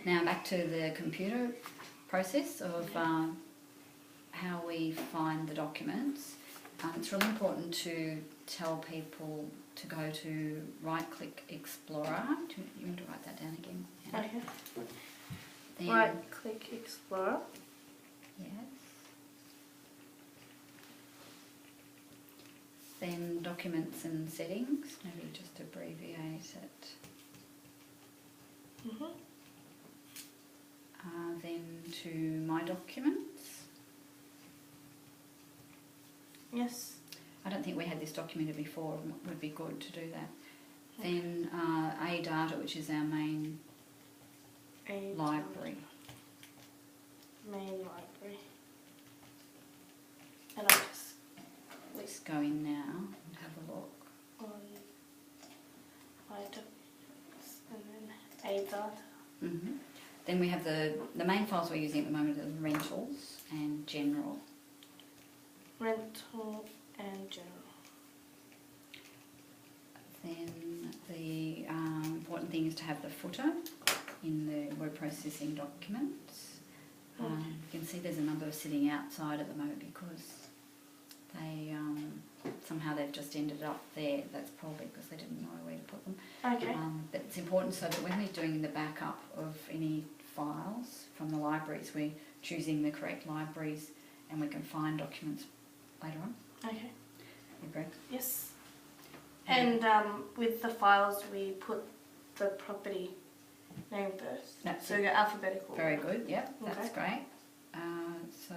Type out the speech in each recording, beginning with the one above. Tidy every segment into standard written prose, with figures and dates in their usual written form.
Now back to the computer process of how we find the documents. It's really important to tell people to go to right-click Explorer. Do you want to write that down again? Yeah. Okay. Then, right-click Explorer. Yes. Then Documents and Settings. Maybe just abbreviate it. Then to My Documents. Yes. I don't think we had this documented before. It would be good to do that. Then A Data, which is our main library. Main library. And I'll Let's go in now and have a look. On my documents and then A Data. Then we have the main files we're using at the moment are Rentals and General. Rental and General. Then the important thing is to have the footer in the word processing documents. You can see there's a number sitting outside at the moment because they somehow they've just ended up there. That's probably because they didn't know where to put them. Okay. But it's important so that when we're doing the backup of any files from the libraries, we're choosing the correct libraries and we can find documents later on. Okay. You agree? Yes. And with the files, we put the property name first. That's so it. go alphabetical. Very good, yep, that's Okay. great. So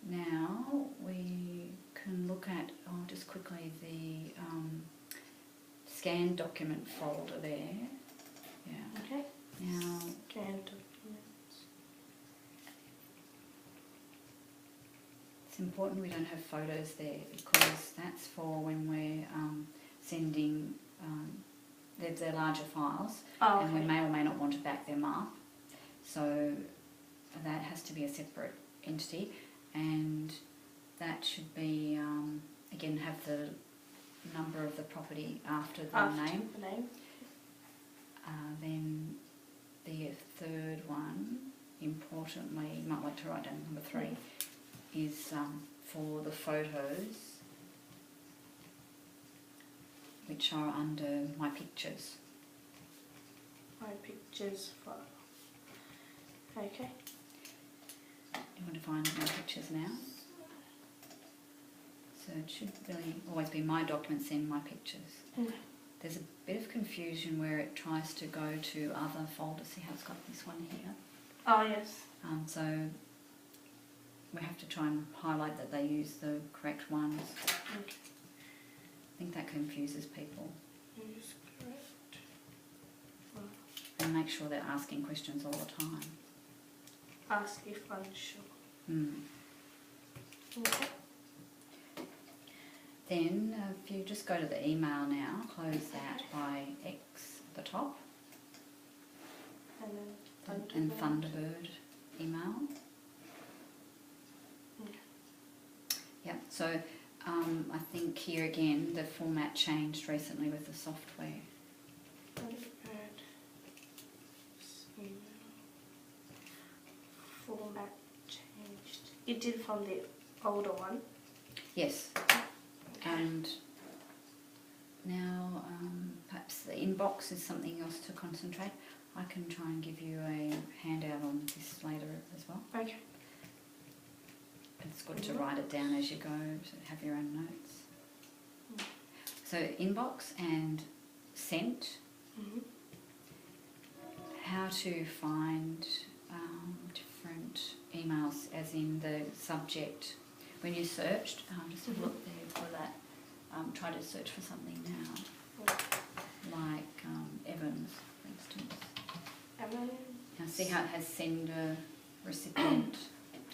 now we can look at, just quickly, the scanned document folder there. Yeah. Okay. Now, Scanned documents. it's important we don't have photos there because that's for when we're sending, they're larger files and we may or may not want to back them up. So that has to be a separate entity and that should be, again, have the number of the property after the name. The name. Then the third one, importantly, you might like to write down number 3, is for the photos which are under My Pictures. My Pictures file. Okay. You want to find My Pictures now? So it should really always be My Documents and My Pictures. There's a bit of confusion where it tries to go to other folders. See how it's got this one here? Oh, yes. So we have to try and highlight that they use the correct ones. Okay. I think that confuses people. Use correct. And make sure they're asking questions all the time. Ask if unsure. Okay. Then if you just go to the email now, close that by X at the top. And then Thunderbird email. Yep, so I think here again the format changed recently with the software. Thunderbird email. Format changed. It did from the older one. Yes. And now perhaps the inbox is something else to concentrate. I can try and give you a handout on this later as well. Okay. It's good to write it down as you go, to have your own notes. So inbox and sent. How to find different emails, as in the subject. When you searched, just have a look there for that. Try to search for something now, like Evans, for instance. Evans. Now see how it has sender, recipient.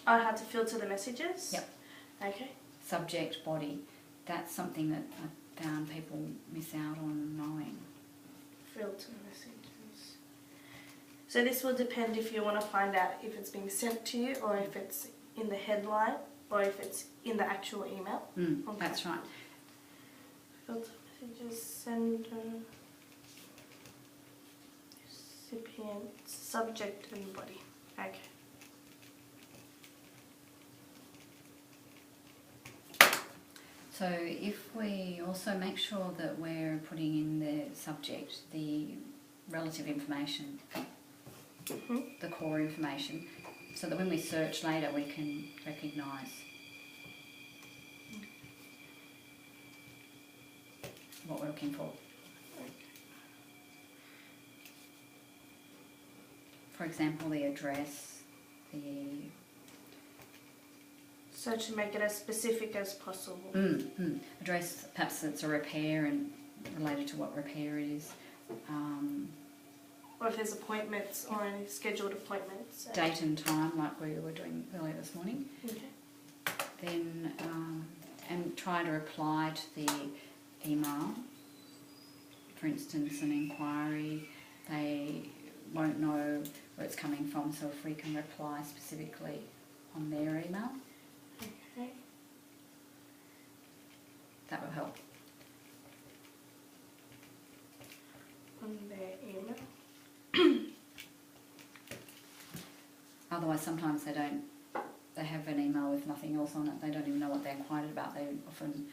I had to filter the messages? Yep. Okay. Subject, body. That's something that I found people miss out on knowing. Filter messages. So this will depend if you want to find out if it's being sent to you or if it's in the headline or if it's in the actual email. Okay. That's right. Filter messages, sender, recipient. recipients, subject and body. Okay. So if we also make sure that we're putting in the subject the relative information, the core information, so that when we search later we can recognise what we're looking for. For example, the address, So to make it as specific as possible. Address, perhaps it's a repair and related to what repair it is. Or if there's appointments or any scheduled appointments. Date and time, like we were doing earlier this morning. Okay. Then, and try to reply to the email. For instance, an inquiry, they won't know where it's coming from, so if we can reply specifically on their email, okay, that will help. On their email. Otherwise, sometimes they have an email with nothing else on it. They don't even know what they inquired about. They often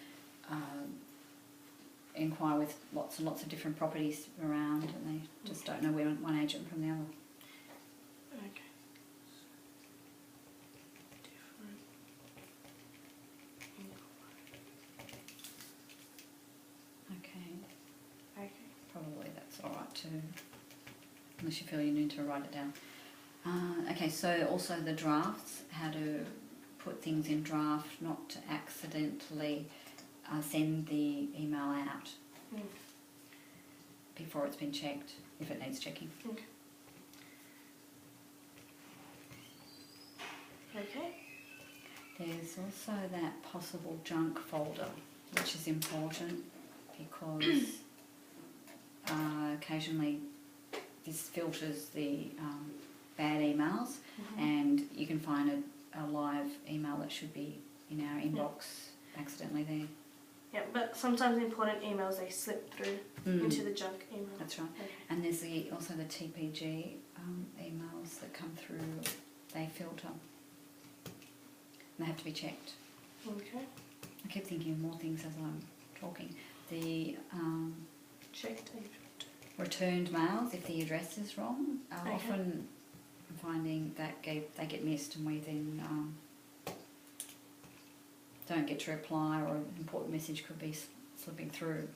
inquire with lots and lots of different properties around, and they just don't know one agent from the other. Okay. Different. Okay. Okay. Probably that's all right too, unless you feel you need to write it down. Okay, so also the drafts, how to put things in draft, not to accidentally send the email out before it's been checked, if it needs checking. Okay. Okay. There's also that possible junk folder, which is important because occasionally this filters the bad emails, and you can find a live email that should be in our inbox accidentally there. Yeah, but sometimes important emails, they slip through into the junk email. That's right. Okay. And there's also the TPG emails that come through, they filter. And they have to be checked. Okay. I keep thinking of more things as I'm talking. The Checked and filtered. returned mails, if the address is wrong, Okay. often I'm finding that they get missed, and we then don't get to reply, or an important message could be slipping through.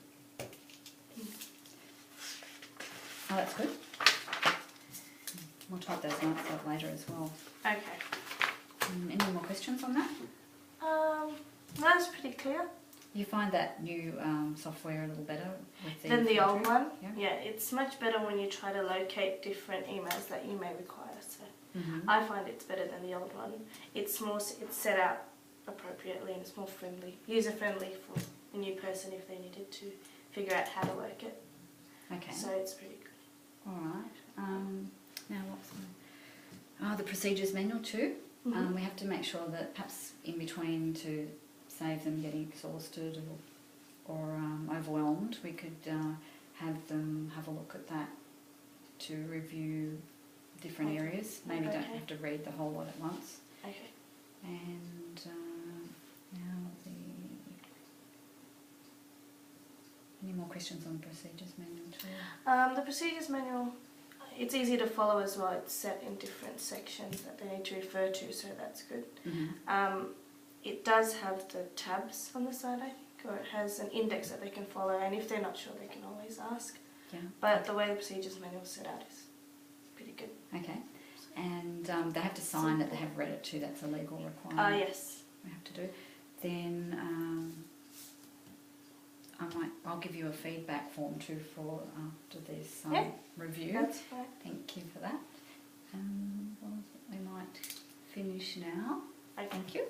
Oh, that's good. We'll type those notes up later as well. Okay. Any more questions on that? That's pretty clear. You find that new software a little better with Than the old filtering? one? Yeah. Yeah, it's much better when you try to locate different emails that you may require. So Mm-hmm. I find it's better than the old one. It's set out appropriately, and it's more friendly, user friendly for a new person if they needed to figure out how to work it. Okay. So it's pretty good. All right. Now what's the procedures manual too? We have to make sure that perhaps in between, to save them getting exhausted or overwhelmed, we could have them have a look at that to review different areas. Maybe don't have to read the whole lot at once. Okay. And now any more questions on the procedures manual too? The procedures manual, it's easy to follow as well. It's set in different sections that they need to refer to, so that's good. It does have the tabs on the side, I think, or it has an index that they can follow, and if they're not sure, they can always ask. Yeah. But the way the procedures manual is set out is pretty good. Okay. And they have to sign that they have read it too. That's a legal requirement. Yes. We have to do. Then I'll give you a feedback form too for after this review. That's fine. Thank you for that. We might finish now. Okay. Thank you.